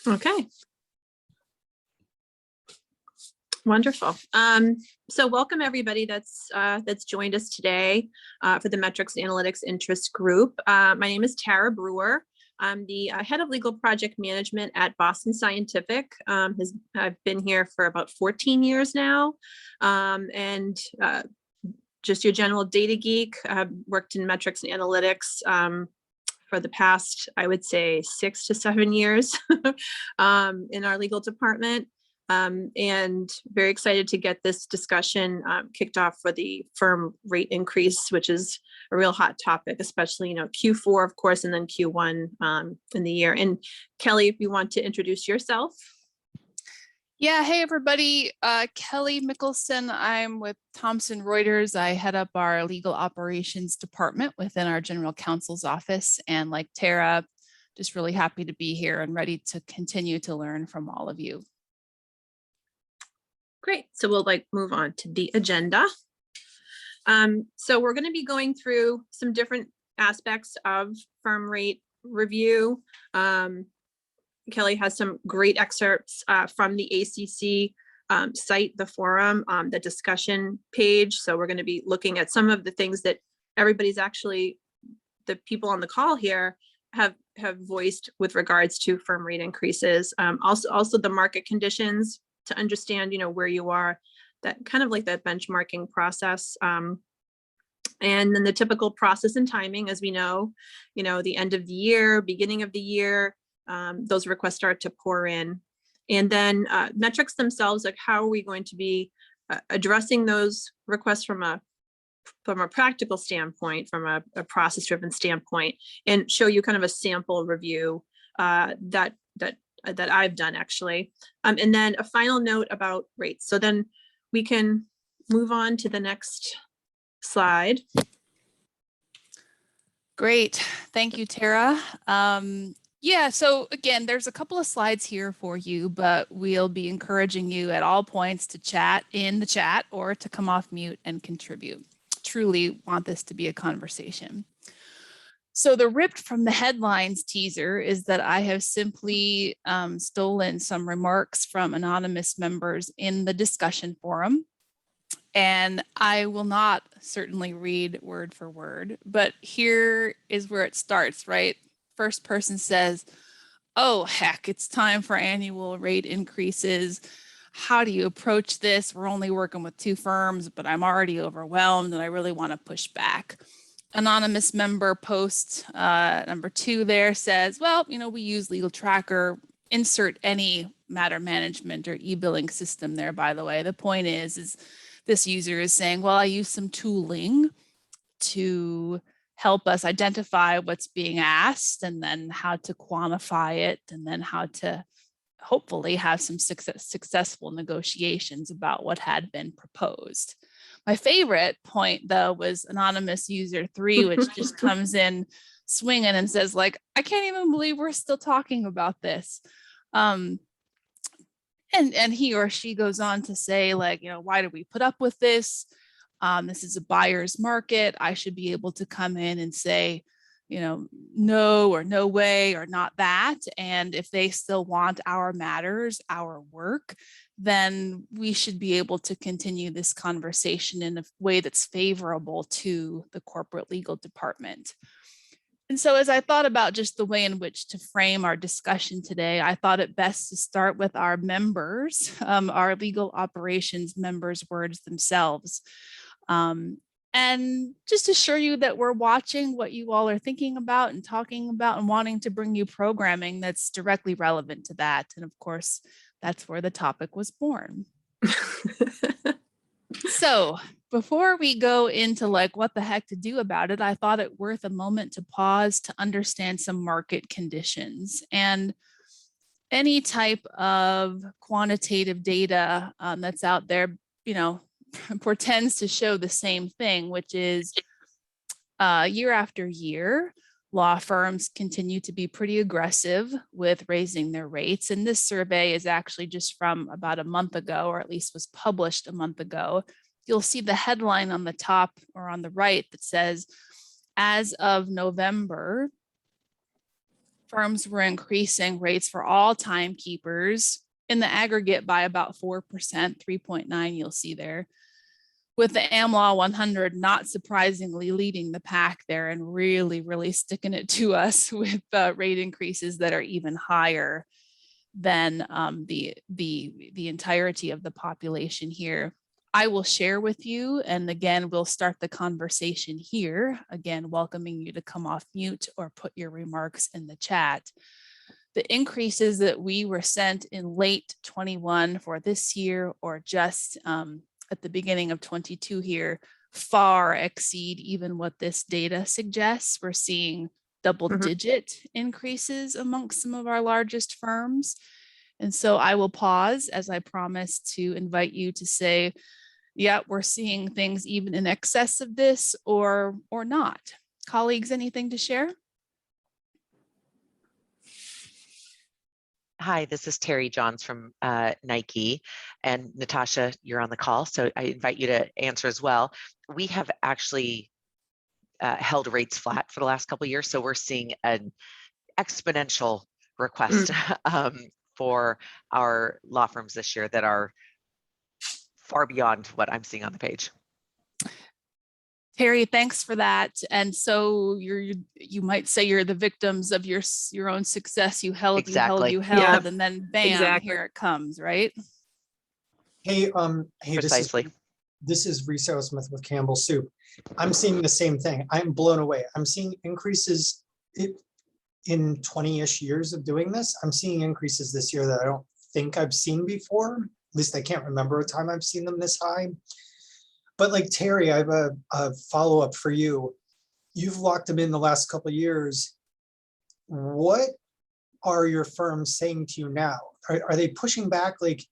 Okay. Wonderful. So welcome everybody that's joined us today for the Metrics and Analytics Interest Group. My name is Tara Brewer. I'm the head of legal project management at Boston Scientific. I've been here for about 14 years now, and just your general data geek. I've worked in metrics and analytics for the past, I would say, 6 to 7 years in our legal department. And very excited to get this discussion kicked off for the firm rate increase, which is a real hot topic, especially, Q4, of course, and then Q1 in the year. And Kelly, if you want to introduce yourself. Yeah, hey everybody, Kelly Mickelson. I'm with Thomson Reuters. I head up our legal operations department within our general counsel's office. And like Tara, just really happy to be here and ready to continue to learn from all of you. Great, so we'll move on to the agenda. So we're going to be going through some different aspects of firm rate review. Kelly has some great excerpts from the ACC site, the forum, the discussion page. So we're going to be looking at some of the things that everybody's actually, the people on the call here have voiced with regards to firm rate increases. Also the market conditions to understand, where you are, that kind of like that benchmarking process. And then the typical process and timing, as we know, the end of the year, beginning of the year, those requests start to pour in. And then metrics themselves, like how are we going to be addressing those requests from a practical standpoint, from a process-driven standpoint, and show you kind of a sample review that I've done actually. And then a final note about rates. So then we can move on to the next slide. Great, thank you, Tara. Yeah, so again, there's a couple of slides here for you, but we'll be encouraging you at all points to chat in the chat or to come off mute and contribute. Truly want this to be a conversation. So the ripped from the headlines teaser is that I have simply stolen some remarks from anonymous members in the discussion forum. And I will not certainly read word for word, but here is where it starts, right? First person says, oh, heck, it's time for annual rate increases. How do you approach this? We're only working with 2 firms, but I'm already overwhelmed and I really want to push back. Anonymous member post number 2 there says, well, we use Legal Tracker, insert any matter management or e-billing system there, by the way. The point is this user is saying, well, I use some tooling to help us identify what's being asked and then how to quantify it and then how to hopefully have some successful negotiations about what had been proposed. My favorite point, though, was anonymous user 3, which just comes in swinging and says, I can't even believe we're still talking about this. And he or she goes on to say, why do we put up with this? This is a buyer's market. I should be able to come in and say, no or no way or not that. And if they still want our matters, our work, then we should be able to continue this conversation in a way that's favorable to the corporate legal department. And so as I thought about just the way in which to frame our discussion today, I thought it best to start with our members, our legal operations members' words themselves. And just assure you that we're watching what you all are thinking about and talking about and wanting to bring you programming that's directly relevant to that. And of course, that's where the topic was born. So before we go into what the heck to do about it, I thought it worth a moment to pause to understand some market conditions. And any type of quantitative data that's out there, portends to show the same thing, which is year after year, law firms continue to be pretty aggressive with raising their rates. And this survey is actually just from about a month ago, or at least was published a month ago. You'll see the headline on the top or on the right that says, as of November, firms were increasing rates for all timekeepers in the aggregate by about 4%, 3.9 you'll see there, with the AmLaw 100 not surprisingly leading the pack there and really sticking it to us with rate increases that are even higher than the entirety of the population here. I will share with you, and again, we'll start the conversation here, again, welcoming you to come off mute or put your remarks in the chat. The increases that we were sent in late 21 for this year, or just at the beginning of 22 here, far exceed even what this data suggests. We're seeing double-digit increases amongst some of our largest firms. And so I will pause, as I promised, to invite you to say, yeah, we're seeing things even in excess of this or not. Colleagues, anything to share? Hi, this is Terry Johns from Nike, and Natasha, you're on the call, so I invite you to answer as well. We have actually held rates flat for the last couple of years, so we're seeing an exponential request for our law firms this year that are far beyond what I'm seeing on the page. Terry, thanks for that. And so you might say you're the victims of your own success. You held, Exactly. you held, and then bam, exactly. here it comes, right? Hey, Precisely. This is Reese Smith with Campbell Soup. I'm seeing the same thing. I'm blown away. I'm seeing increases in 20-ish years of doing this. I'm seeing increases this year that I don't think I've seen before. At least I can't remember a time I've seen them this high. But like Terry, I have a follow-up for you. You've locked them in the last couple of years. What are your firms saying to you now? Are they pushing back like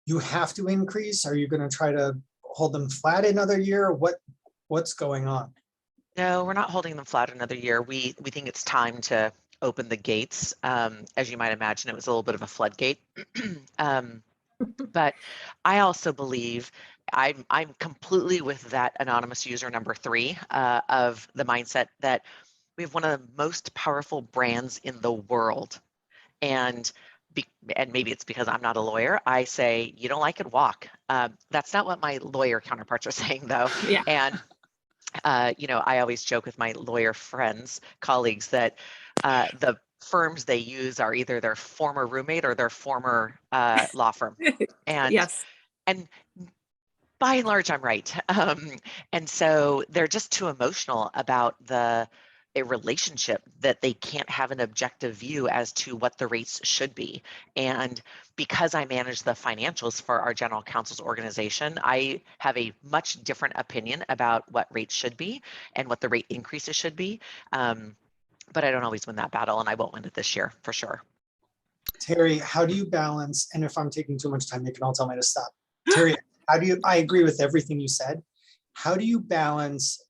you have to increase? Are you going to try to hold them flat another year? What's going on? No, we're not holding them flat another year. We think it's time to open the gates. As you might imagine, it was a little bit of a floodgate. But I also believe I'm completely with that anonymous user number 3 of the mindset that we have one of the most powerful brands in the world. And maybe it's because I'm not a lawyer. I say, you don't like it, walk. That's not what my lawyer counterparts are saying, though. Yeah. And I always joke with my lawyer friends, colleagues, that the firms they use are either their former roommate or their former law firm. And Yes. and by and large, I'm right. And so they're just too emotional about a relationship that they can't have an objective view as to what the rates should be. And because I manage the financials for our general counsel's organization, I have a much different opinion about what rates should be and what the rate increases should be. But I don't always win that battle, and I won't win it this year for sure. Terry, how do you balance, and if I'm taking too much time, you can all tell me to stop. Terry, I agree with everything you said. How do you balance,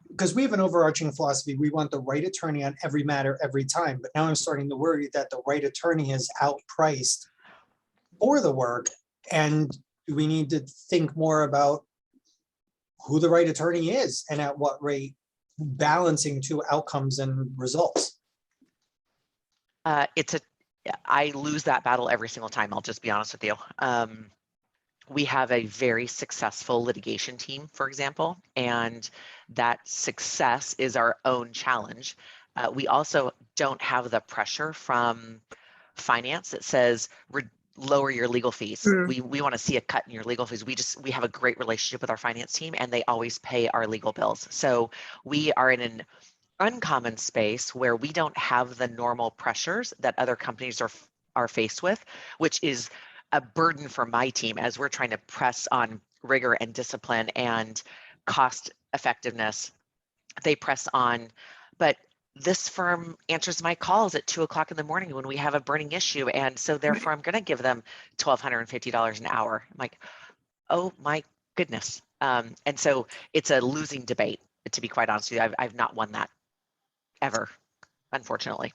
because we have an overarching philosophy, we want the right attorney on every matter every time, but now I'm starting to worry that the right attorney is outpriced for the work, and we need to think more about who the right attorney is and at what rate, balancing two outcomes and results. I lose that battle every single time. I'll just be honest with you. We have a very successful litigation team, for example, and that success is our own challenge. We also don't have the pressure from finance that says lower your legal fees. We want to see a cut in your legal fees. We have a great relationship with our finance team, and they always pay our legal bills. So we are in an uncommon space where we don't have the normal pressures that other companies are faced with, which is a burden for my team as we're trying to press on rigor and discipline and cost effectiveness. They press on, but this firm answers my calls at 2 o'clock in the morning when we have a burning issue, and so therefore I'm going to give them $1,250 an hour. I'm like, oh my goodness. And so it's a losing debate, to be quite honest with you. I've not won that ever, unfortunately.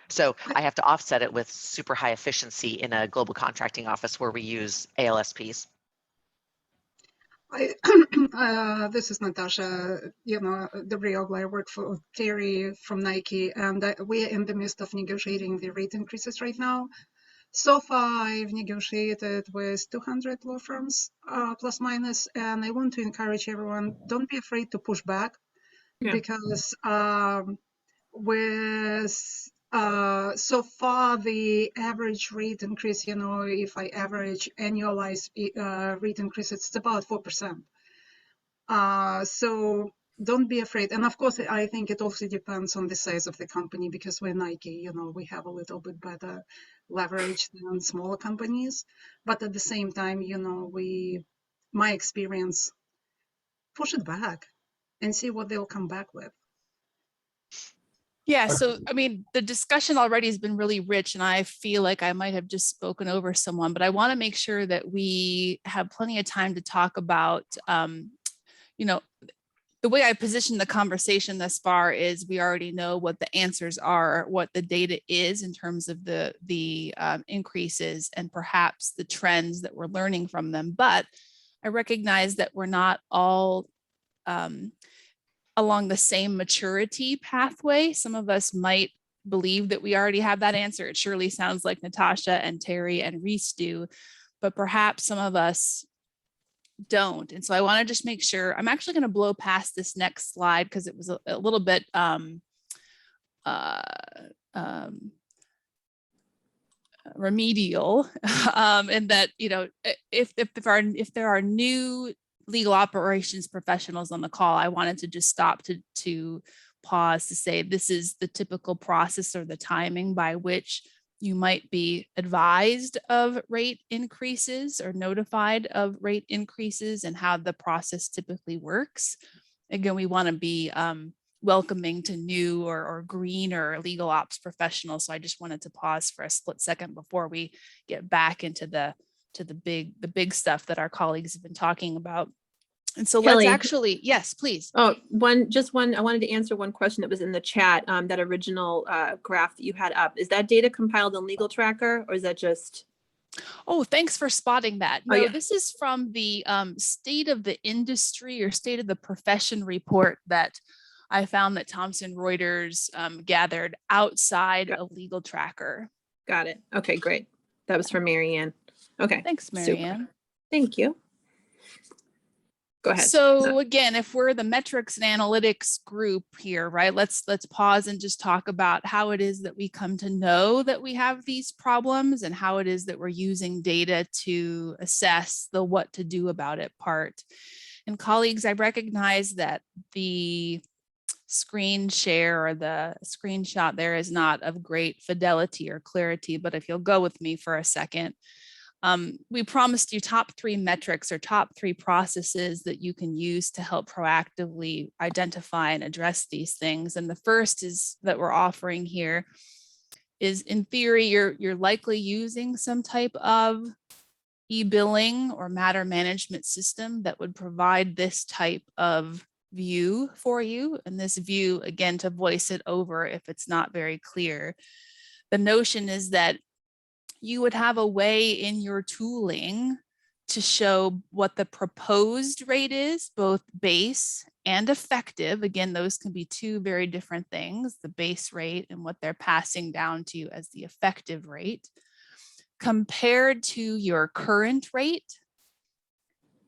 So I have to offset it with super high efficiency in a global contracting office where we use ALSPs. This is Natasha, the real, I work for Terry from Nike, and we are in the midst of negotiating the rate increases right now. So far, I've negotiated with 200 law firms, plus minus, and I want to encourage everyone, don't be afraid to push back, because with so far the average rate increase, if I average annualized rate increase, it's about 4%. So don't be afraid. And of course, I think it also depends on the size of the company, because we're Nike, we have a little bit better leverage than smaller companies. But at the same time, my experience, push it back and see what they'll come back with. Yeah, so I mean, the discussion already has been really rich, and I feel like I might have just spoken over someone, but I want to make sure that we have plenty of time to talk about, the way I position the conversation thus far is we already know what the answers are, what the data is in terms of the increases and perhaps the trends that we're learning from them. But I recognize that we're not all along the same maturity pathway. Some of us might believe that we already have that answer. It surely sounds like Natasha and Terry and Reese do, but perhaps some of us don't. And so I want to just make sure, I'm actually going to blow past this next slide because it was a little bit remedial in that, if there are new legal operations professionals on the call, I wanted to just stop to pause to say this is the typical process or the timing by which you might be advised of rate increases or notified of rate increases and how the process typically works. Again, we want to be welcoming to new or greener legal ops professionals. So I just wanted to pause for a split second before we get back into the big stuff that our colleagues have been talking about. And so Kelly, let's actually, yes, please. Oh, I wanted to answer one question that was in the chat, that original graph that you had up. Is that data compiled in Legal Tracker, or is that just? Oh, thanks for spotting that. No, yeah. This is from the state of the industry or state of the profession report that I found that Thomson Reuters gathered outside of Legal Tracker. Got it. Okay, great. That was from Marianne. Okay. Thanks, Marianne. Super. Thank you. Go ahead. So again, if we're the metrics and analytics group here, right, let's pause and just talk about how it is that we come to know that we have these problems and how it is that we're using data to assess the what to do about it part. And colleagues, I recognize that the screen share or the screenshot there is not of great fidelity or clarity, but if you'll go with me for a second. We promised you top 3 metrics or top 3 processes that you can use to help proactively identify and address these things. And the first is that we're offering here is, in theory, you're likely using some type of e-billing or matter management system that would provide this type of view for you. And this view, again, to voice it over if it's not very clear. The notion is that you would have a way in your tooling to show what the proposed rate is, both base and effective. Again, those can be 2 very different things, the base rate and what they're passing down to you as the effective rate, compared to your current rate,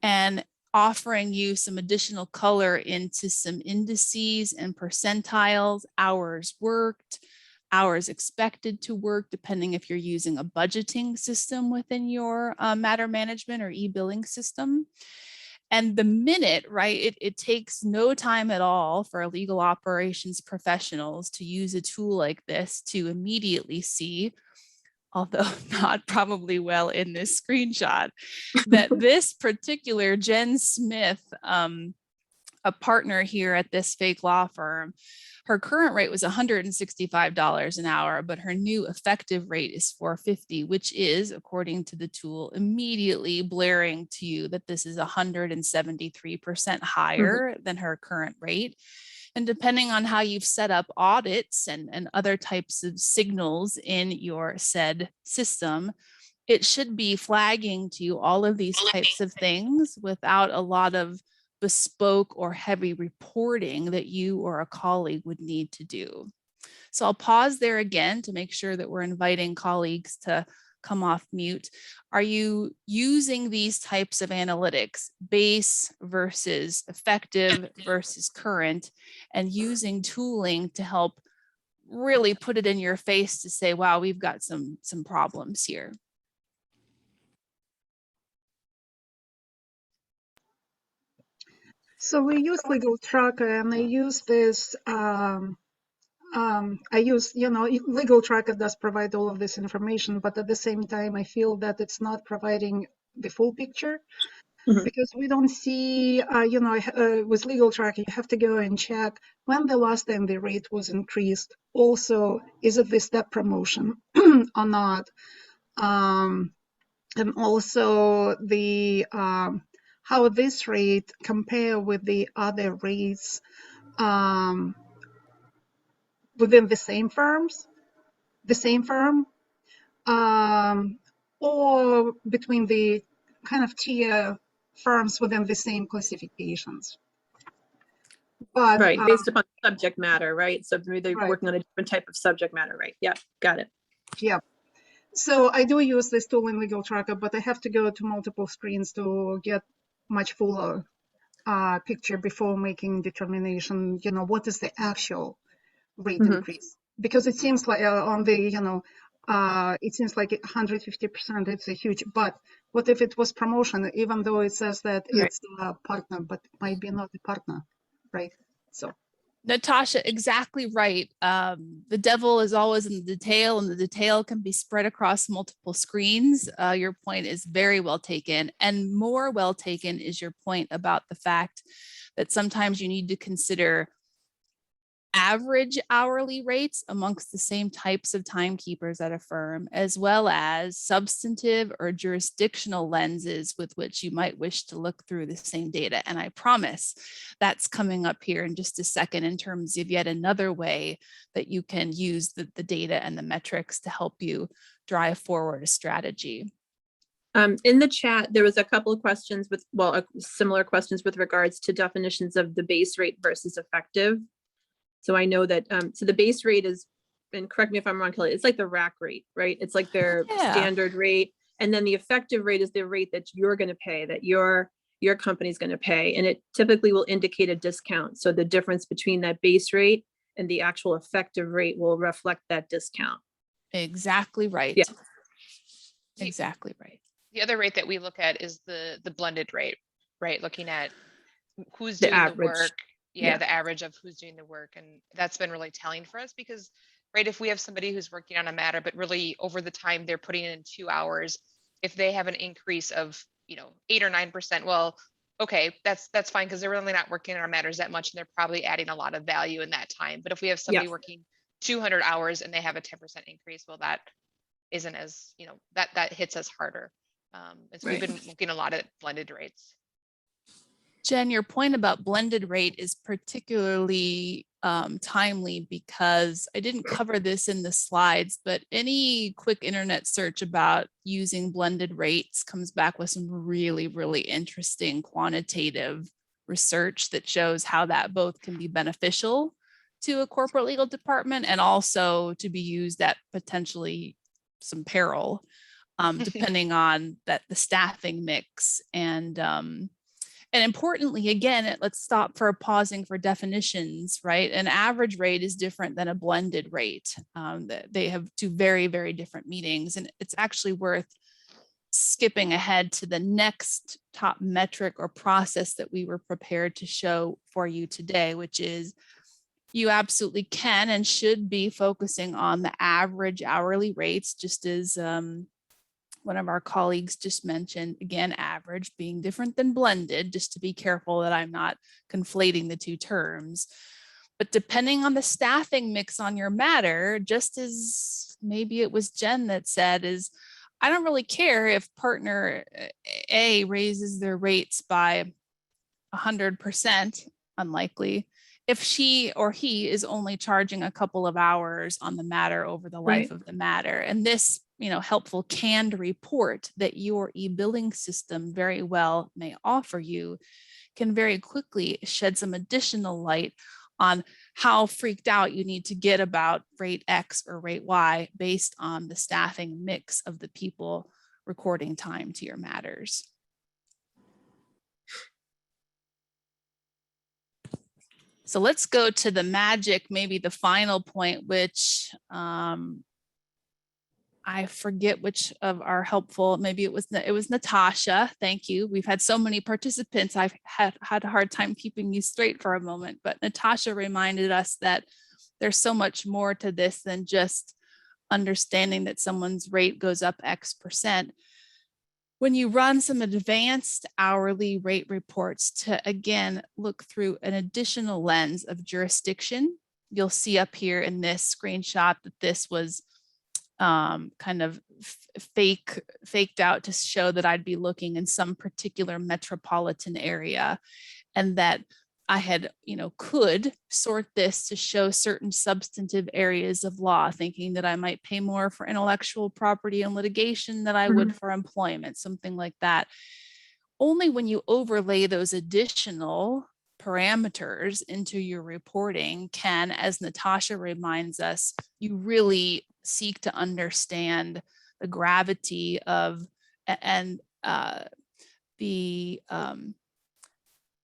and offering you some additional color into some indices and percentiles, hours worked, hours expected to work, depending if you're using a budgeting system within your matter management or e-billing system. And the minute, right, it takes no time at all for legal operations professionals to use a tool like this to immediately see, although not probably well in this screenshot, that this particular Jen Smith, a partner here at this fake law firm, her current rate was $165 an hour, but her new effective rate is $450, which is, according to the tool, immediately blaring to you that this is 173% higher than her current rate. And depending on how you've set up audits and other types of signals in your said system, it should be flagging to you all of these types of things without a lot of bespoke or heavy reporting that you or a colleague would need to do. So I'll pause there again to make sure that we're inviting colleagues to come off mute. Are you using these types of analytics, base versus effective versus current, and using tooling to help really put it in your face to say, wow, we've got some problems here? So we use Legal Tracker, and I use this. I use, Legal Tracker does provide all of this information, but at the same time, I feel that it's not providing the full picture. Mhm. Because we don't see, with Legal Tracker, you have to go and check when the last time the rate was increased. Also, is it the step promotion or not? And also the how this rate compare with the other rates within the same firm, or between the kind of tier firms within the same classifications. But Right, based upon subject matter, right? So maybe they're Right. working on a different type of subject matter, right? Yeah, got it. yeah, so I do use this tool in Legal Tracker, but I have to go to multiple screens to get much fuller picture before making determination, what is the actual rate Mhm. increase? Because it seems like on the, it seems like 150%, it's a huge, but what if it was promotion, even though it says that Right. it's a partner, but it might be not a partner, right? So. Natasha, exactly right. The devil is always in the detail, and the detail can be spread across multiple screens. Your point is very well taken, and more well taken is your point about the fact that sometimes you need to consider average hourly rates amongst the same types of timekeepers at a firm, as well as substantive or jurisdictional lenses with which you might wish to look through the same data. And I promise that's coming up here in just a second in terms of yet another way that you can use the data and the metrics to help you drive forward a strategy. In the chat, there was a couple of questions with, similar questions with regards to definitions of the base rate versus effective. So I know that, so the base rate is, and correct me if I'm wrong, Kelly, it's like the rack rate, right? It's like their standard rate. And then the effective rate is the rate that you're going to pay, that your company's going to pay. And it typically will indicate a discount. So the difference between that base rate and the actual effective rate will reflect that discount. Exactly right. Yeah. Exactly right. The other rate that we look at is the blended rate, right? Looking at who's The doing the average. work. Yeah. The average of who's doing the work. And that's been really telling for us because, right, if we have somebody who's working on a matter, but really over the time they're putting in 2 hours, if they have an increase of, 8 or 9%, well, okay, that's fine because they're really not working on our matters that much and they're probably adding a lot of value in that time. But if we have somebody working 200 hours and they have a 10% increase, well, that isn't as, that hits us harder. And so we've been looking a lot at blended rates. Jen, your point about blended rate is particularly timely because I didn't cover this in the slides, but any quick internet search about using blended rates comes back with some really, really interesting quantitative research that shows how that both can be beneficial to a corporate legal department and also to be used at potentially some peril, depending on the staffing mix. And importantly, again, let's stop for pausing for definitions, right? An average rate is different than a blended rate. They have two very, very different meanings. And it's actually worth skipping ahead to the next top metric or process that we were prepared to show for you today, which is you absolutely can and should be focusing on the average hourly rates, just as one of our colleagues just mentioned, again, average being different than blended, just to be careful that I'm not conflating the two terms. But depending on the staffing mix on your matter, just as maybe it was Jen that said, is I don't really care if partner A raises their rates by 100%, unlikely, if she or he is only charging a couple of hours on the matter over the life of the matter. And this helpful canned report that your e-billing system very well may offer you can very quickly shed some additional light on how freaked out you need to get about rate X or rate Y based on the staffing mix of the people recording time to your matters. So let's go to the magic, maybe the final point, which I forget which of our helpful, maybe it was Natasha. Thank you. We've had so many participants. I've had a hard time keeping you straight for a moment, but Natasha reminded us that there's so much more to this than just understanding that someone's rate goes up X%. When you run some advanced hourly rate reports to, again, look through an additional lens of jurisdiction, you'll see up here in this screenshot that this was kind of faked out to show that I'd be looking in some particular metropolitan area, and that I had, could sort this to show certain substantive areas of law, thinking that I might pay more for intellectual property and litigation than I would for employment, something like that. Only when you overlay those additional parameters into your reporting can, as Natasha reminds us, you really seek to understand the gravity of and the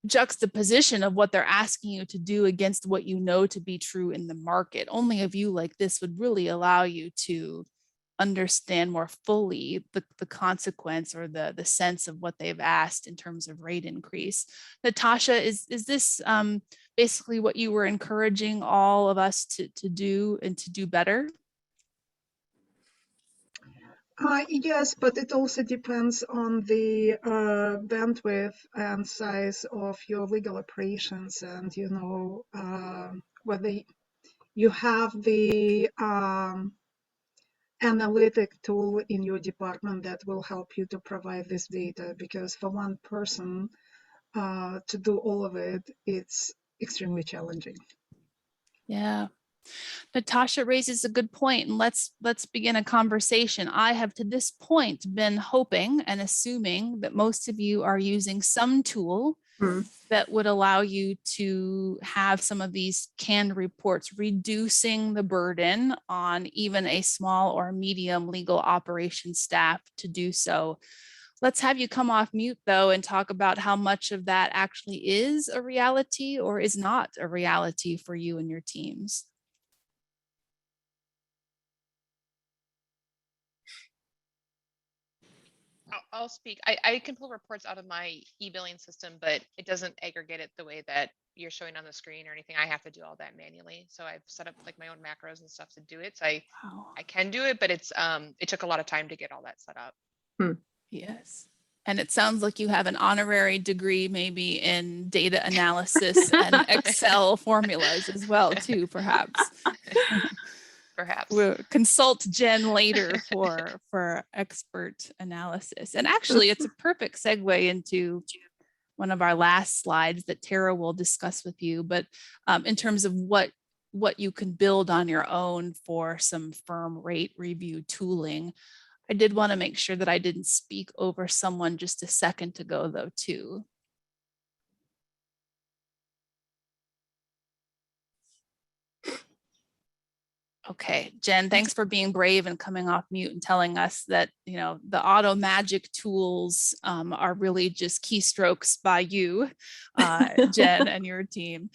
juxtaposition of what they're asking you to do against what you know to be true in the market. Only a view like this would really allow you to understand more fully the consequence or the sense of what they've asked in terms of rate increase. Natasha, is this basically what you were encouraging all of us to do and to do better? Yes, but it also depends on the bandwidth and size of your legal operations, and whether you have the analytic tool in your department that will help you to provide this data. Because for one person to do all of it, it's extremely challenging. Yeah. Natasha raises a good point, and let's begin a conversation. I have to this point been hoping and assuming that most of you are using some tool that would allow you to have some of these canned reports, reducing the burden on even a small or medium legal operations staff to do so. Let's have you come off mute though and talk about how much of that actually is a reality or is not a reality for you and your teams. I'll speak. I can pull reports out of my e-billing system, but it doesn't aggregate it the way that you're showing on the screen or anything. I have to do all that manually. So I've set up like my own macros and stuff to do it. So I can do it, but it took a lot of time to get all that set up. Yes. And it sounds like you have an honorary degree maybe in data analysis and Excel formulas as well too, perhaps. Perhaps. We'll consult Jen later for expert analysis. And actually, it's a perfect segue into one of our last slides that Tara will discuss with you. But in terms of what you can build on your own for some firm rate review tooling, I did want to make sure that I didn't speak over someone just a second ago, though, too. Okay, Jen, thanks for being brave and coming off mute and telling us that, the auto magic tools are really just keystrokes by you, Jen, and your team.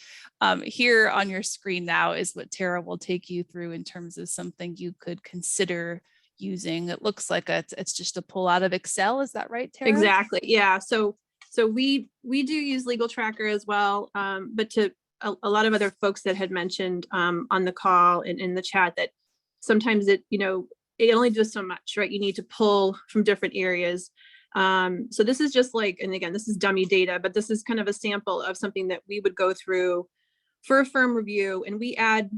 Here on your screen now is what Tara will take you through in terms of something you could consider using. It looks like it's just a pull out of Excel. Is that right, Tara? Exactly. Yeah. So we do use Legal Tracker as well, but to a lot of other folks that had mentioned on the call and in the chat that sometimes it only does so much, right? You need to pull from different areas. So this is just like, and again, this is dummy data, but this is kind of a sample of something that we would go through for a firm review, and we add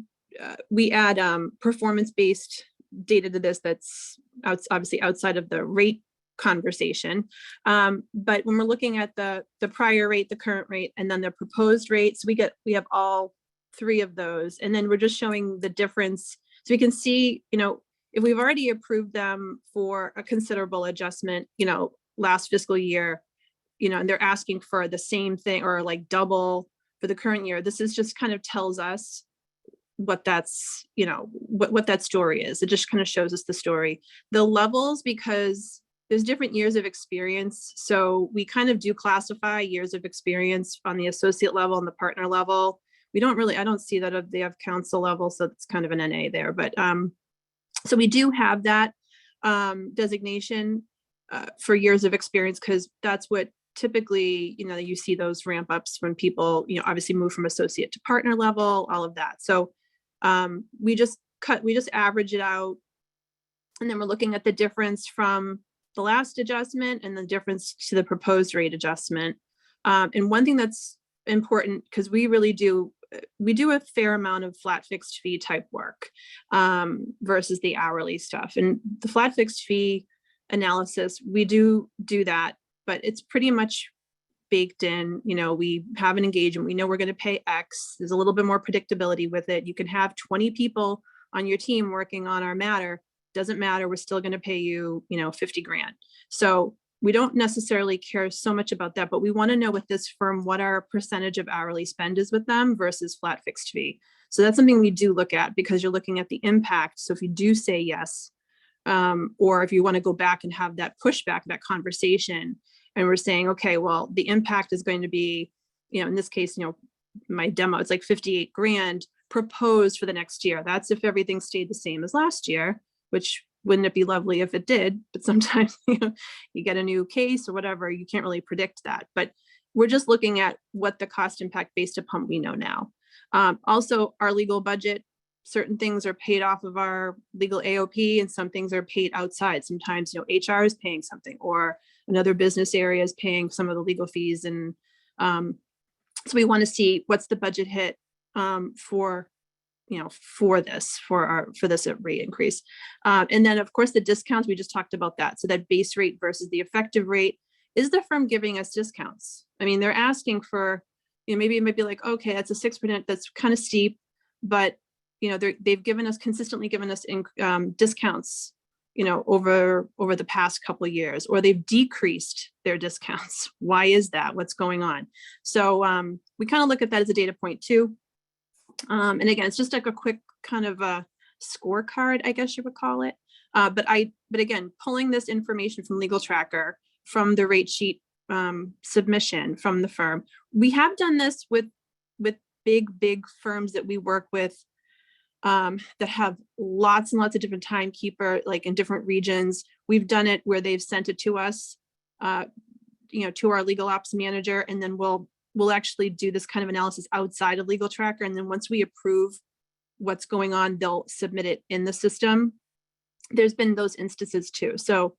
performance-based data to this that's obviously outside of the rate conversation. But when we're looking at the prior rate, the current rate, and then the proposed rates, we have all three of those. And then we're just showing the difference. So we can see, if we've already approved them for a considerable adjustment, last fiscal year, and they're asking for the same thing or like double for the current year, this is just kind of tells us what that's, what that story is. It just kind of shows us the story. The levels, because there's different years of experience. So we kind of do classify years of experience on the associate level and the partner level. I don't see that if they have council level, so it's kind of an NA there. But so we do have that designation for years of experience, because that's what typically, you see those ramp ups when people, obviously move from associate to partner level, all of that. So we just average it out. And then we're looking at the difference from the last adjustment and the difference to the proposed rate adjustment. And one thing that's important, because we do a fair amount of flat fixed fee type work versus the hourly stuff. And the flat fixed fee analysis, we do that, but it's pretty much baked in. We have an engagement, we know we're going to pay X. There's a little bit more predictability with it. You can have 20 people on your team working on our matter, doesn't matter, we're still going to pay you, 50 grand. So we don't necessarily care so much about that, but we want to know with this firm what our percentage of hourly spend is with them versus flat fixed fee. So that's something we do look at, because you're looking at the impact. So if you do say yes, or if you want to go back and have that pushback, that conversation, and we're saying, okay, well, the impact is going to be, in this case, my demo, it's like 58 grand proposed for the next year. That's if everything stayed the same as last year, which wouldn't it be lovely if it did? But sometimes you get a new case or whatever, you can't really predict that. But we're just looking at what the cost impact based upon what we know now. Also, our legal budget, certain things are paid off of our legal AOP and some things are paid outside. Sometimes, HR is paying something, or another business area is paying some of the legal fees. And so we want to see what's the budget hit for this rate increase. And then of course the discounts, we just talked about that. So that base rate versus the effective rate, is the firm giving us discounts? I mean, they're asking for, maybe it might be like, okay, that's a 6%, that's kind of steep, but they've consistently given us discounts, over the past couple of years, or they've decreased their discounts. Why is that? What's going on? So we kind of look at that as a data point too. And again, it's just like a quick kind of a scorecard, I guess you would call it. But again, pulling this information from Legal Tracker, from the rate sheet submission from the firm. We have done this with big firms that we work with that have lots and lots of different timekeeper, like in different regions. We've done it where they've sent it to us, to our legal ops manager, and then we'll actually do this kind of analysis outside of Legal Tracker. And then once we approve what's going on, they'll submit it in the system. There's been those instances too. So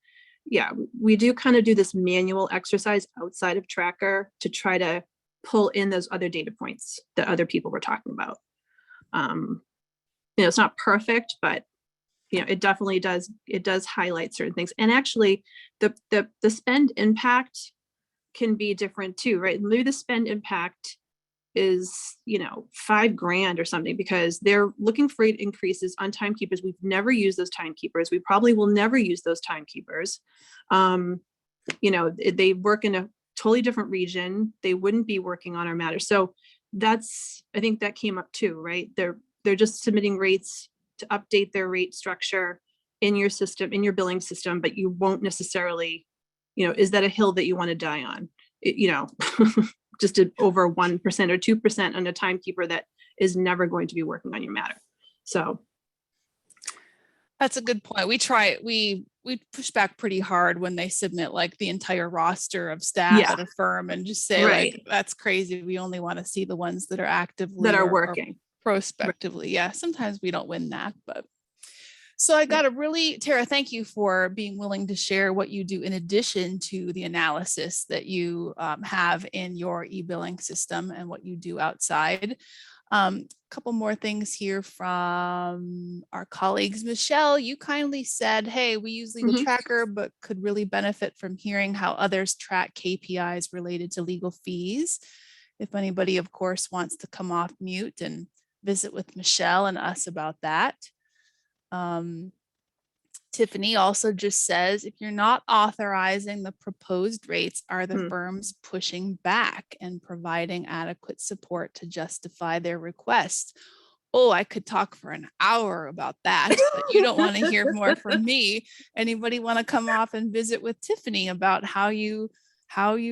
yeah, we do kind of do this manual exercise outside of Tracker to try to pull in those other data points that other people were talking about. It's not perfect, but it definitely does. It does highlight certain things. And actually the spend impact can be different too, right? Maybe the spend impact is, $5 grand or something, because they're looking for rate increases on timekeepers. We've never used those timekeepers. We probably will never use those timekeepers. They work in a totally different region. They wouldn't be working on our matter. So I think that came up too, right? They're just submitting rates to update their rate structure in your system, in your billing system, but you won't necessarily, is that a hill that you want to die on? Just over 1% or 2% on a timekeeper that is never going to be working on your matter. So that's a good point. We push back pretty hard when they submit like the entire roster of staff at a firm and just say, right, like, that's crazy. We only want to see the ones that are actively that are or working prospectively. Right. Yeah, sometimes we don't win that, but so I got to really, Tara, thank you for being willing to share what you do in addition to the analysis that you have in your e-billing system and what you do outside. A couple more things here from our colleagues. Michelle, you kindly said, hey, we use Legal Tracker, but could really benefit from hearing how others track KPIs related to legal fees. If anybody, of course, wants to come off mute and visit with Michelle and us about that. Tiffany also just says, if you're not authorizing the proposed rates, are the Hmm. firms pushing back and providing adequate support to justify their request? Oh, I could talk for an hour about that, but you don't want to hear more from me. Anybody want to come off and visit with Tiffany about how you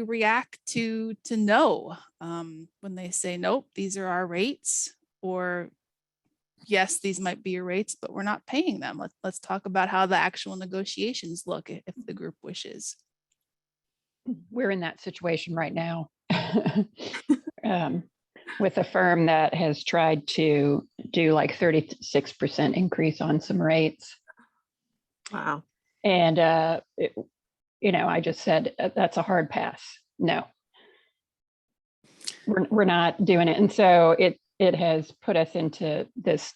react to no when they say, nope, these are our rates, or yes, these might be your rates, but we're not paying them. Let's talk about how the actual negotiations look if the group wishes. We're in that situation right now with a firm that has tried to do like 36% increase on some rates. Wow. And, I just said, that's a hard pass. No, we're not doing it. And so it has put us into this,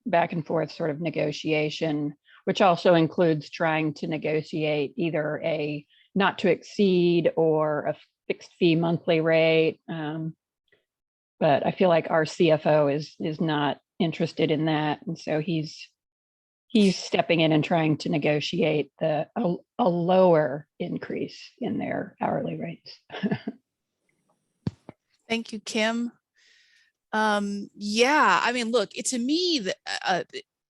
back and forth sort of negotiation, which also includes trying to negotiate either a not to exceed or a fixed fee monthly rate. But I feel like our CFO is not interested in that. And so he's stepping in and trying to negotiate a lower increase in their hourly rates. Thank you, Kim. Yeah, I mean, look, to me,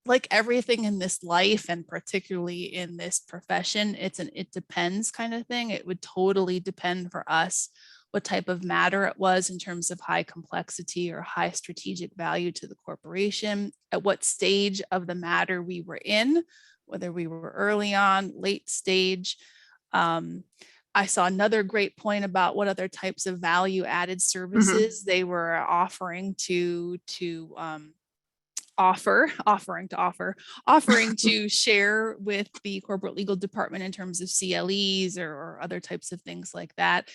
like everything in this life and particularly in this profession, it's an it depends kind of thing. It would totally depend for us what type of matter it was in terms of high complexity or high strategic value to the corporation, at what stage of the matter we were in, whether we were early on, late stage. I saw another great point about what other types of value added services they were offering to share with the corporate legal department in terms of CLEs or other types of things like that.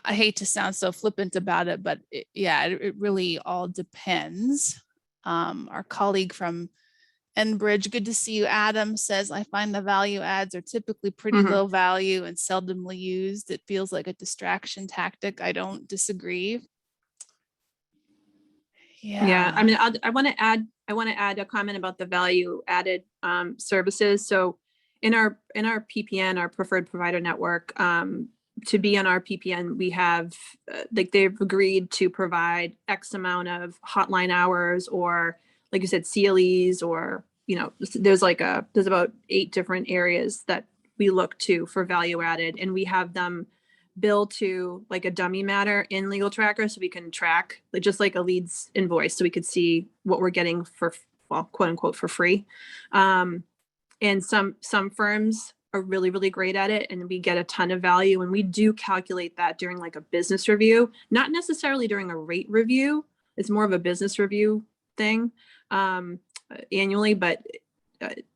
I hate to sound so flippant about it, but it really all depends. Our colleague from Enbridge, good to see you, Adam, says, I find the value adds are typically pretty low value and seldomly used. It feels like a distraction tactic. I don't disagree. Yeah, I mean, I want to add a comment about the value added services. So in our PPN, our preferred provider network, to be on our PPN, we have like they've agreed to provide X amount of hotline hours, or like you said, CLEs, or there's about 8 different areas that we look to for value added, and we have them bill to like a dummy matter in Legal Tracker, so we can track just like a leads invoice, so we could see what we're getting for, well, quote unquote, for free. And some firms are really, really great at it, and we get a ton of value, and we do calculate that during like a business review, not necessarily during a rate review. It's more of a business review thing annually, but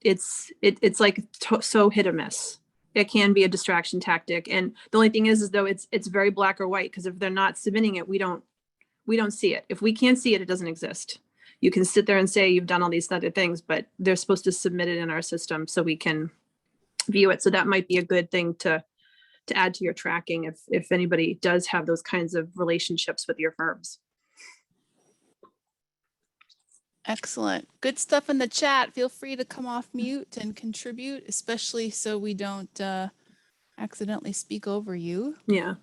it's like so hit or miss. It can be a distraction tactic, and the only thing is though it's very black or white, because if they're not submitting it, we don't see it. If we can't see it, it doesn't exist. You can sit there and say you've done all these other things, but they're supposed to submit it in our system so we can view it. So that might be a good thing to add to your tracking if anybody does have those kinds of relationships with your firms. Excellent. Good stuff in the chat. Feel free to come off mute and contribute, especially so we don't accidentally speak over you. Yeah.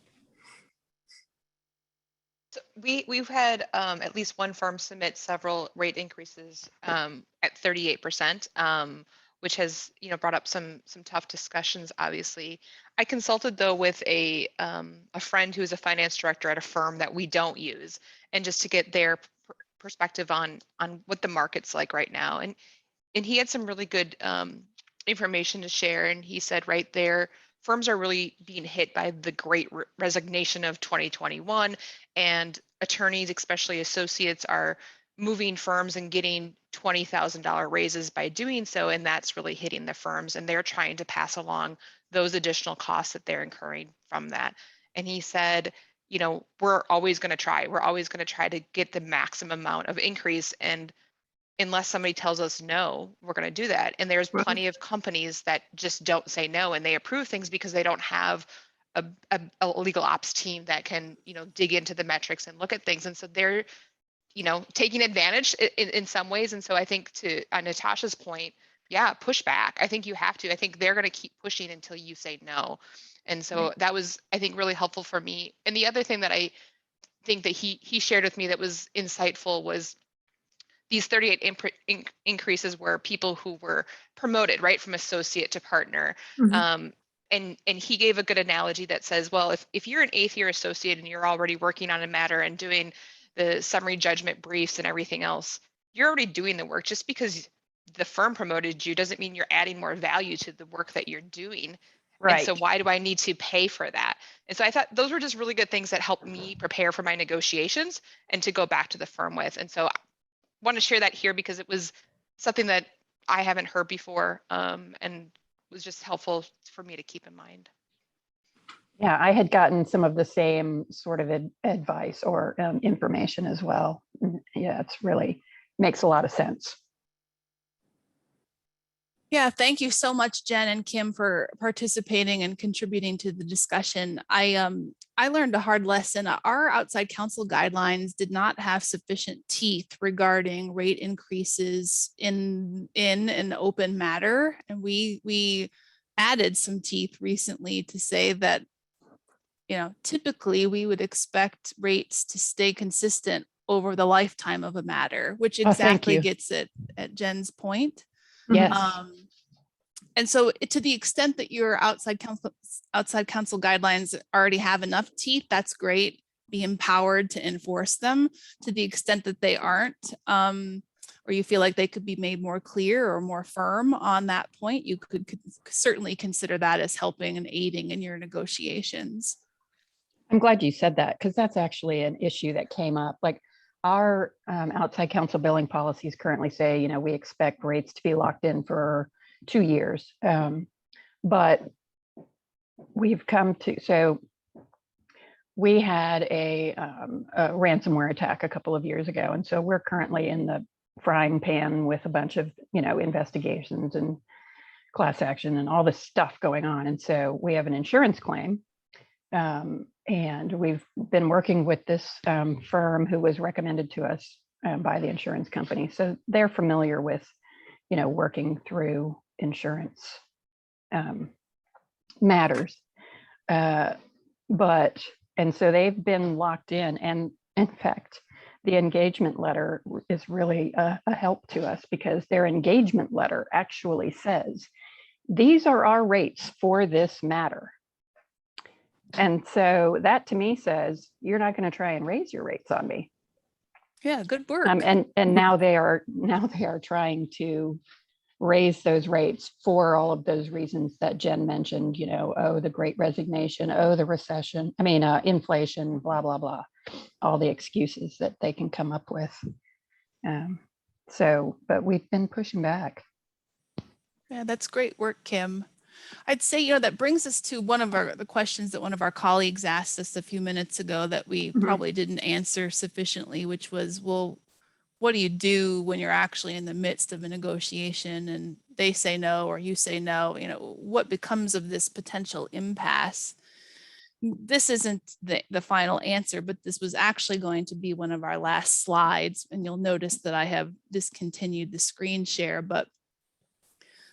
So we've had at least one firm submit several rate increases at 38%, which has brought up some tough discussions. Obviously, I consulted though with a friend who's a finance director at a firm that we don't use, and just to get their perspective on what the market's like right now, and he had some really good information to share. And he said right there, firms are really being hit by the great resignation of 2021, and attorneys, especially associates, are moving firms and getting $20,000 raises by doing so, and that's really hitting the firms, and they're trying to pass along those additional costs that they're incurring from that. And he said, we're always going to try to get the maximum amount of increase, and unless somebody tells us no, we're going to do that. And there's plenty of companies that just don't say no, and they approve things because they don't have a legal ops team that can dig into the metrics and look at things. And so they're taking advantage in some ways. And so I think on Natasha's point, yeah, push back. I think you have to. I think they're going to keep pushing until you say no. And so that was, I think, really helpful for me. And the other thing that I think that he shared with me that was insightful was these 38 increases were people who were promoted, right, from associate to partner. Mhm. And he gave a good analogy that says, well, if you're an 8th year associate and you're already working on a matter and doing the summary judgment briefs and everything else, you're already doing the work. Just because the firm promoted you doesn't mean you're adding more value to the work that you're doing. And Right. so why do I need to pay for that? And so I thought those were just really good things that helped me prepare for my negotiations and to go back to the firm with. And so I want to share that here because it was something that I haven't heard before, and was just helpful for me to keep in mind. Yeah, I had gotten some of the same sort of advice or information as well. Yeah, it's really makes a lot of sense. Yeah, thank you so much, Jen and Kim, for participating and contributing to the discussion. I learned a hard lesson. Our outside counsel guidelines did not have sufficient teeth regarding rate increases in an open matter, and we added some teeth recently to say that, you know, typically we would expect rates to stay consistent over the lifetime of a matter, which Oh, thank exactly you. gets it at Jen's point. Yes. And so to the extent that your outside counsel guidelines already have enough teeth, that's great. Be empowered to enforce them. To the extent that they aren't, or you feel like they could be made more clear or more firm on that point, you could certainly consider that as helping and aiding in your negotiations. I'm glad you said that, because that's actually an issue that came up. Like our outside counsel billing policies currently say, you know, we expect rates to be locked in for 2 years. But we've come to, so we had a ransomware attack a couple of years ago. And so we're currently in the frying pan with a bunch of, you know, investigations and class action and all this stuff going on. And so we have an insurance claim. And we've been working with this firm who was recommended to us by the insurance company. So they're familiar with, you know, working through insurance matters. And so they've been locked in. And in fact, the engagement letter is really a help to us, because their engagement letter actually says, these are our rates for this matter. And so that to me says, you're not going to try and raise your rates on me. Yeah, good work. And now they are trying to raise those rates for all of those reasons that Jen mentioned, you know, oh, the great resignation, oh, the recession, inflation, blah, blah, blah, all the excuses that they can come up with. But we've been pushing back. Yeah, that's great work, Kim. I'd say, you know, that brings us to one of the questions that one of our colleagues asked us a few minutes ago that we probably didn't answer sufficiently, which was, well, what do you do when you're actually in the midst of a negotiation and they say no, or you say no? You know, what becomes of this potential impasse? This isn't the final answer, but this was actually going to be one of our last slides. And you'll notice that I have discontinued the screen share, but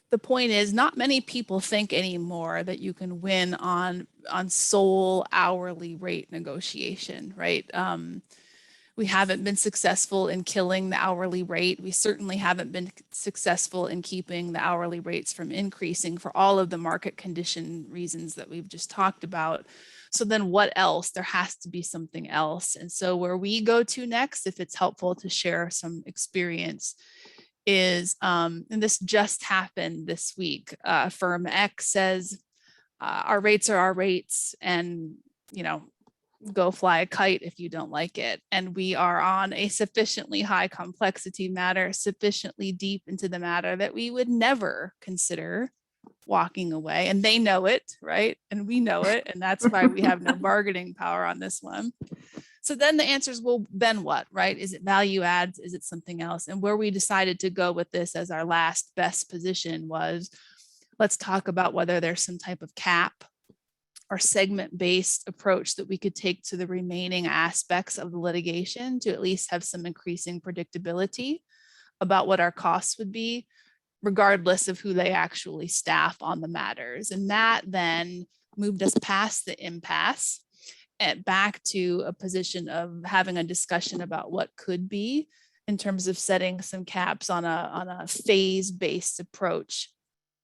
the point is, not many people think anymore that you can win on sole hourly rate negotiation, right? We haven't been successful in killing the hourly rate. We certainly haven't been successful in keeping the hourly rates from increasing for all of the market condition reasons that we've just talked about. So then what else? There has to be something else. And so where we go to next, if it's helpful to share some experience, is, and this just happened this week, firm X says, our rates are our rates, and, you know, go fly a kite if you don't like it. And we are on a sufficiently high complexity matter, sufficiently deep into the matter that we would never consider walking away. And they know it, right? And we know it. And that's why we have no bargaining power on this one. So then the answer is, well, then what, right? Is it value adds? Is it something else? And where we decided to go with this as our last best position was, let's talk about whether there's some type of cap or segment-based approach that we could take to the remaining aspects of the litigation to at least have some increasing predictability about what our costs would be. regardless of who they actually staff on the matters. And that then moved us past the impasse and back to a position of having a discussion about what could be in terms of setting some caps on a phase-based approach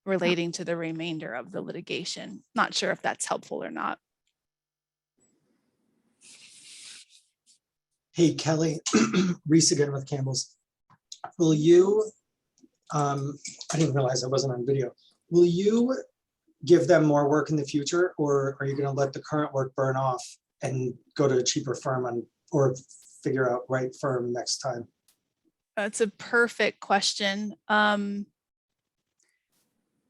relating to the remainder of the litigation. Not sure if that's helpful or not. Hey, Kelly, Reese again with Campbell's. Will you, I didn't realize I wasn't on video. Will you give them more work in the future, or are you going to let the current work burn off and go to a cheaper firm or figure out right firm next time? That's a perfect question.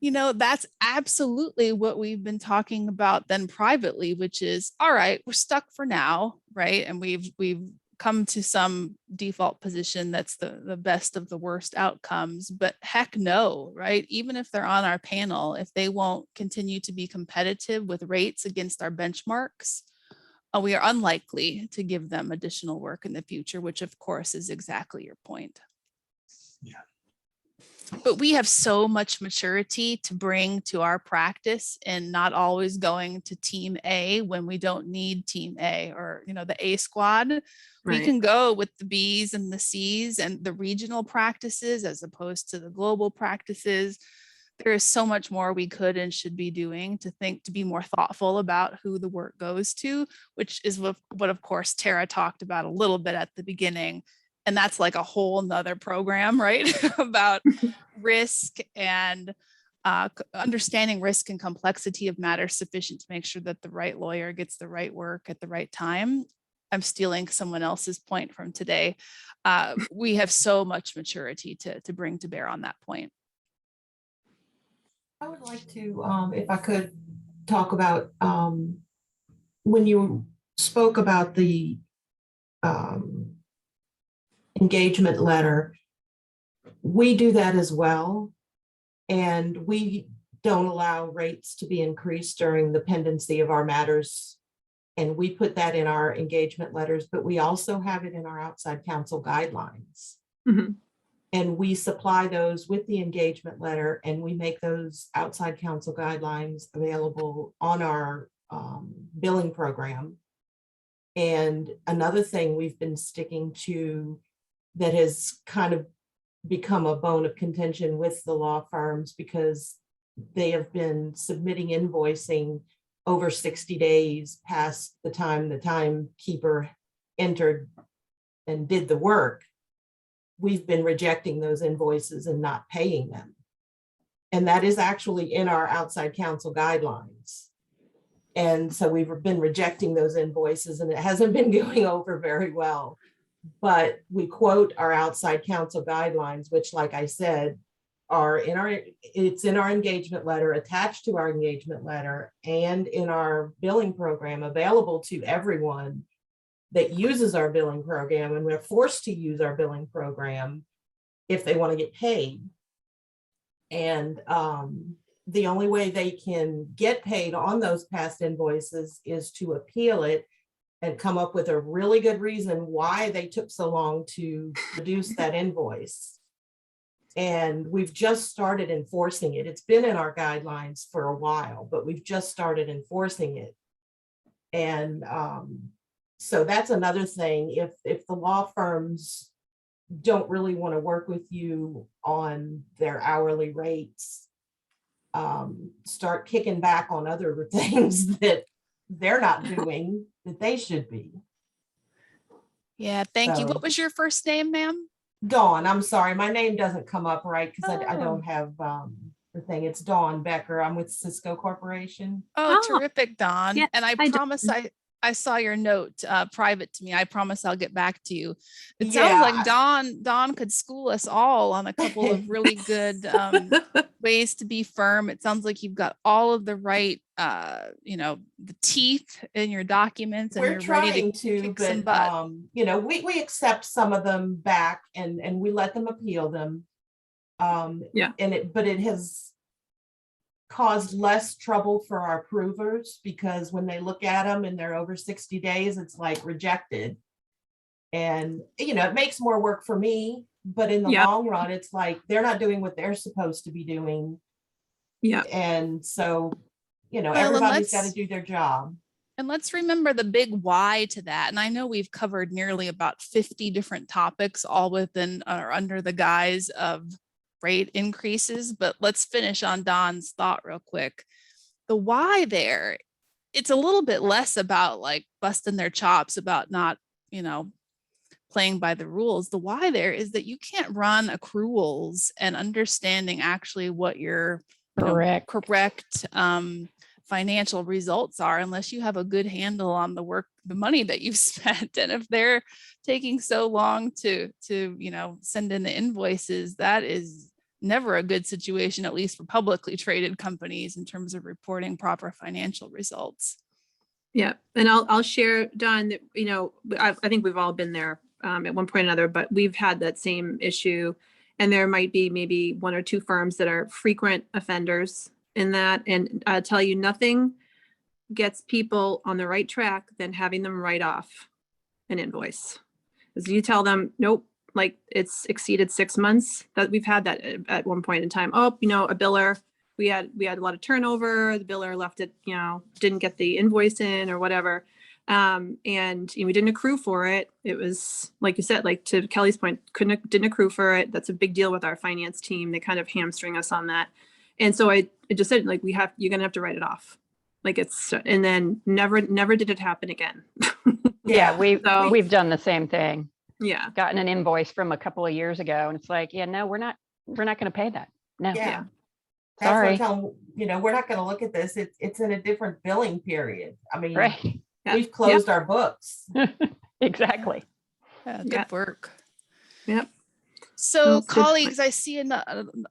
You know, that's absolutely what we've been talking about then privately, which is, all right, we're stuck for now, right? And we've come to some default position that's the best of the worst outcomes, but heck no, right? Even if they're on our panel, if they won't continue to be competitive with rates against our benchmarks, we are unlikely to give them additional work in the future, which of course is exactly your point. Yeah. But we have so much maturity to bring to our practice and not always going to team A when we don't need team A or, you know, the A squad. We can go with the B's and the C's and the regional practices as opposed to the global practices. There is so much more we could and should be doing to be more thoughtful about who the work goes to, which is what of course Tara talked about a little bit at the beginning. And that's like a whole nother program, right? About risk and understanding risk and complexity of matters sufficient to make sure that the right lawyer gets the right work at the right time. I'm stealing someone else's point from today. We have so much maturity to bring to bear on that point. I would like to, if I could, talk about when you spoke about the engagement letter. We do that as well, and we don't allow rates to be increased during the pendency of our matters, and we put that in our engagement letters, but we also have it in our outside counsel guidelines. Mm-hmm. And we supply those with the engagement letter, and we make those outside counsel guidelines available on our billing program. And another thing we've been sticking to that has kind of become a bone of contention with the law firms, because they have been submitting invoicing over 60 days past the time the timekeeper entered and did the work. We've been rejecting those invoices and not paying them. And that is actually in our outside counsel guidelines. And so we've been rejecting those invoices, and it hasn't been going over very well. But we quote our outside counsel guidelines, which, like I said, it's in our engagement letter, attached to our engagement letter, and in our billing program, available to everyone that uses our billing program, and we're forced to use our billing program if they want to get paid. And the only way they can get paid on those past invoices is to appeal it and come up with a really good reason why they took so long to produce that invoice. And we've just started enforcing it. It's been in our guidelines for a while, but we've just started enforcing it. And so that's another thing. If the law firms don't really want to work with you on their hourly rates, start kicking back on other things that they're not doing that they should be. Yeah, thank you. So- What was your first name, ma'am? Dawn, I'm sorry, my name doesn't come up right because I Oh. don't have the thing. It's Dawn Becker. I'm with Cisco Corporation. Oh, Oh, terrific, Dawn. yeah, And I hi, promise I saw your note private to me. I promise I'll get back to you. It Yeah, sounds like Dawn could school us all on a couple of really good ways to be firm. It sounds like you've got all of the right, the teeth in your documents, and we're you're ready trying to to, kick some but butt. we accept some of them back and we let them appeal them. Yeah. But it has caused less trouble for our approvers, because when they look at them and they're over 60 days, it's like rejected. And, it makes more work for me, but in the Yep. long run, it's like they're not doing what they're supposed to be doing. Yeah. And so, Well, and everybody's got to let's- do their job. And let's remember the big why to that. And I know we've covered nearly about 50 different topics, all within or under the guise of rate increases, but let's finish on Don's thought real quick. The why there, it's a little bit less about like busting their chops about not, playing by the rules. The why there is that you can't run accruals and understanding actually what your correct financial results are unless you have a good handle on the money that you've spent. And if they're taking so long to send in the invoices, that is never a good situation, at least for publicly traded companies, in terms of reporting proper financial results. Yeah, and I'll share, Don, that, I think we've all been there at one point or another, but we've had that same issue. And there might be maybe one or two firms that are frequent offenders in that. And I'll tell you, nothing gets people on the right track than having them write off an invoice. Because you tell them, nope, like it's exceeded 6 months. That we've had that at one point in time. Oh, a biller, we had a lot of turnover. The biller left it, didn't get the invoice in or whatever. And we didn't accrue for it. It was, like you said, like to Kelly's point, didn't accrue for it. That's a big deal with our finance team. They kind of hamstring us on that. And so I just said, like, you're going to have to write it off. Like and then never did it happen again. Yeah, we've done the same thing. Yeah. Gotten an invoice from a couple of years ago, and it's like, yeah, no, we're not going to pay that. No. Yeah. Sorry. That's what I'm telling, we're not going to look at this. It's in a different billing period. I mean, Right. we've closed our books. Exactly. Yeah, good work. Yep. So That's a good colleagues, I see a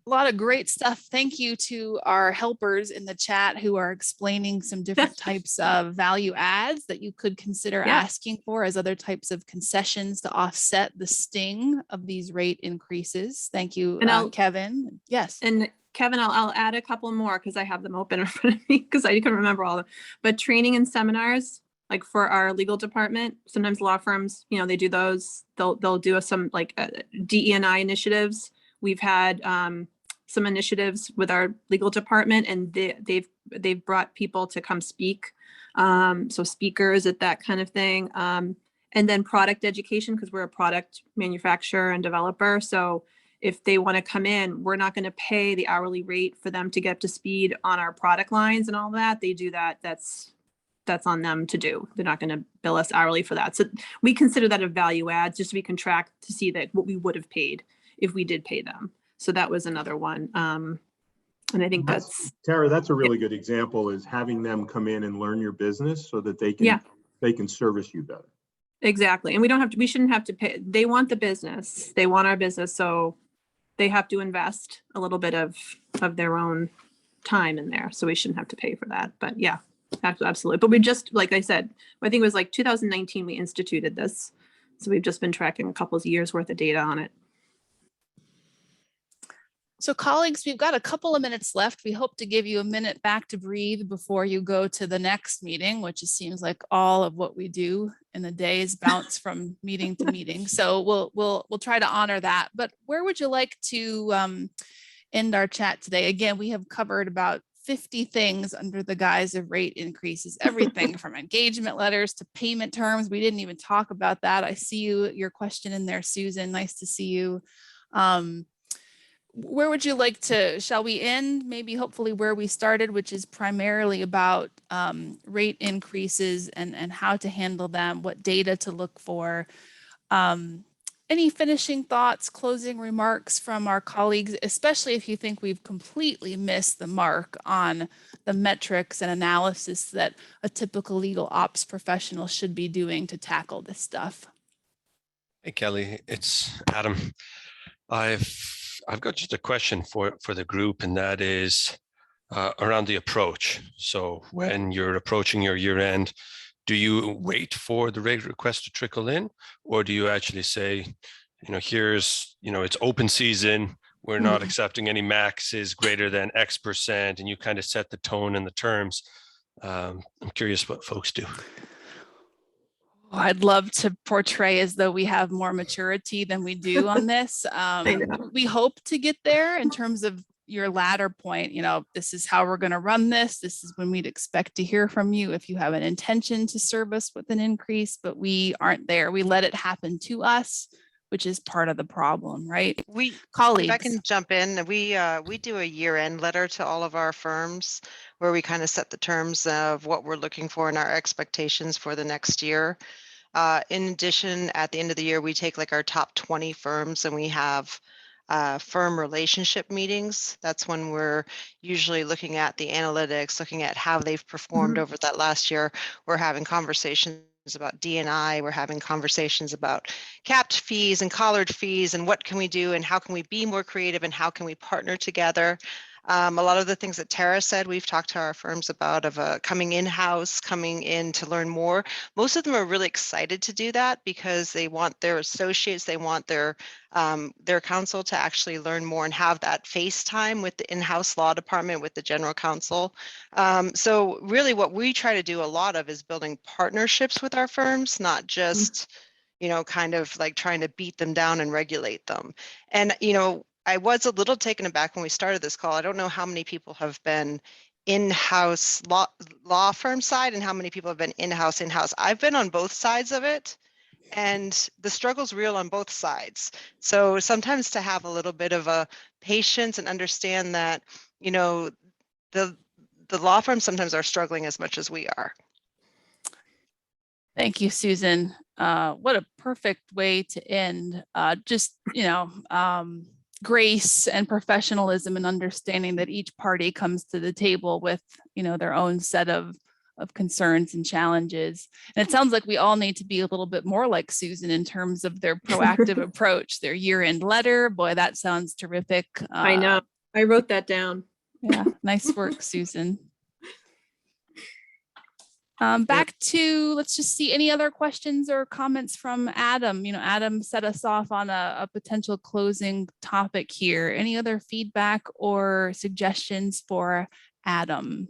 lot of great stuff. Thank you to our helpers in the chat who are explaining some different types of value adds that you could consider asking for as other types of concessions to offset the sting of these rate increases. Thank you, Kevin. Yes. And Kevin, I'll add a couple more because I have them open in front of me because I can remember all of them. But training and seminars, like for our legal department, sometimes law firms, they do those. They'll do some like DE&I initiatives. We've had some initiatives with our legal department, and they've brought people to come speak. So speakers at that kind of thing. And then product education, because we're a product manufacturer and developer. So if they want to come in, we're not going to pay the hourly rate for them to get up to speed on our product lines and all that. They do that. That's on them to do. They're not going to bill us hourly for that. So we consider that a value add, just so we can track to see that what we would have paid if we did pay them. So that was another one. And I think that's Tara, that's a really good example, is having them come in and learn your business so that they can service you better. Exactly. And we shouldn't have to pay. They want the business. They want our business. So they have to invest a little bit of their own time in there. So we shouldn't have to pay for that. But yeah. Absolutely. But we just, like I said, I think it was like 2019 we instituted this. So we've just been tracking a couple of years worth of data on it. So colleagues, we've got a couple of minutes left. We hope to give you a minute back to breathe before you go to the next meeting, which it seems like all of what we do in a day is bounce from meeting to meeting. So we'll try to honor that. But where would you like to end our chat today? Again, we have covered about 50 things under the guise of rate increases, everything from engagement letters to payment terms. We didn't even talk about that. I see your question in there, Susan. Nice to see you. Where would you like to, shall we end? Maybe hopefully where we started, which is primarily about rate increases and how to handle them, what data to look for. Any finishing thoughts, closing remarks from our colleagues, especially if you think we've completely missed the mark on the metrics and analysis that a typical legal ops professional should be doing to tackle this stuff? Hey, Kelly, it's Adam. I've got just a question for the group, and that is around the approach. So when you're approaching your year end, do you wait for the rate request to trickle in, or do you actually say, here's, it's open season, we're not accepting any maxes greater than X%, and you kind of set the tone and the terms? I'm curious what folks do. I'd love to portray as though we have more maturity than we do on this. know. We hope to get there in terms of your latter point. You know, this is how we're going to run this. This is when we'd expect to hear from you if you have an intention to serve us with an increase, but we aren't there. We let it happen to us, which is part of the problem, right? If I Colleagues. can jump in, we do a year-end letter to all of our firms where we kind of set the terms of what we're looking for and our expectations for the next year. In addition, at the end of the year, we take like our top 20 firms and we have firm relationship meetings. That's when we're usually looking at the analytics, looking at how they've performed over that last year. We're having conversations about D&I. We're having conversations about capped fees and collared fees and what can we do and how can we be more creative and how can we partner together. A lot of the things that Tara said, we've talked to our firms about of coming in-house, coming in to learn more. Most of them are really excited to do that because they want their associates, they want their counsel to actually learn more and have that face time with the in-house law department, with the general counsel. So really what we try to do a lot of is building partnerships with our firms, not just, you know, kind of like trying to beat them down and regulate them. And, you know, I was a little taken aback when we started this call. I don't know how many people have been in-house law firm side and how many people have been in-house. I've been on both sides of it and the struggle's real on both sides. So sometimes to have a little bit of a patience and understand that, you know, the law firms sometimes are struggling as much as we are. Thank you, Susan. What a perfect way to end. Just, you know, grace and professionalism and understanding that each party comes to the table with, you know, their own set of concerns and challenges. And it sounds like we all need to be a little bit more like Susan in terms of their proactive approach, their year-end letter. Boy, that sounds terrific. I know. I wrote that down. Yeah, nice work, Susan. Back to, let's just see any other questions or comments from Adam. You know, Adam set us off on a potential closing topic here. Any other feedback or suggestions for Adam?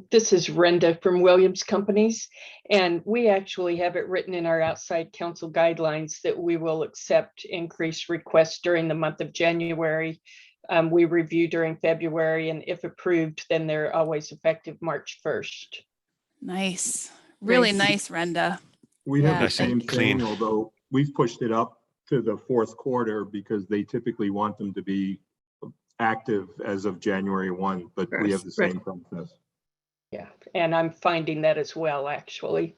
This is Renda from Williams Companies, and we actually have it written in our outside counsel guidelines that we will accept increased requests during the month of January. We review during February, and if approved, then they're always effective March 1st. Nice. Really nice, Renda. We have the Nice and same clean. thing, although we've pushed it up to the fourth quarter because they typically want them to be active as of January 1, but we have the same process. Yeah, and I'm finding that as well, actually.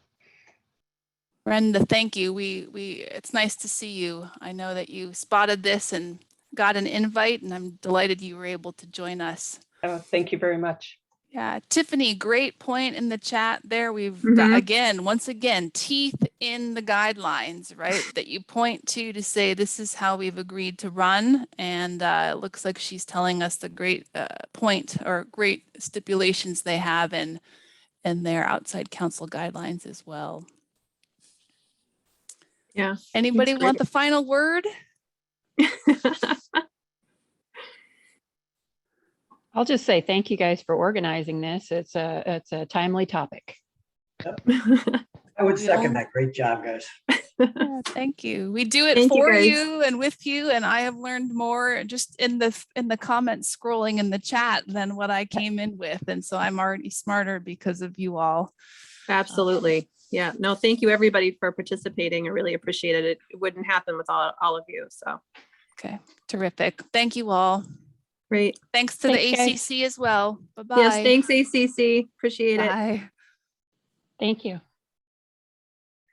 Brenda, thank you. It's nice to see you. I know that you spotted this and got an invite, and I'm delighted you were able to join us. Oh, thank you very much. Yeah, Tiffany, great point in the chat there. We've got, once again, teeth in the guidelines, right? That you point to say this is how we've agreed to run. And it looks like she's telling us the great point or great stipulations they have in their outside counsel guidelines as well. Yeah. Anybody want the final word? I'll just say thank you guys for organizing this. It's a timely topic. I would second that. Great job, guys. Yeah, thank you. We do it for you and with you, and I have learned more just in the comments scrolling in the chat than what I came in with, and so I'm already smarter because of you all. Absolutely. Yeah. No, thank you everybody for participating. I really appreciate it. It wouldn't happen without all of you. So. Okay. Terrific. Thank you all. Great. Thanks to the ACC as well. Bye-bye. Yes, thanks ACC. Appreciate it. Bye. Thank you.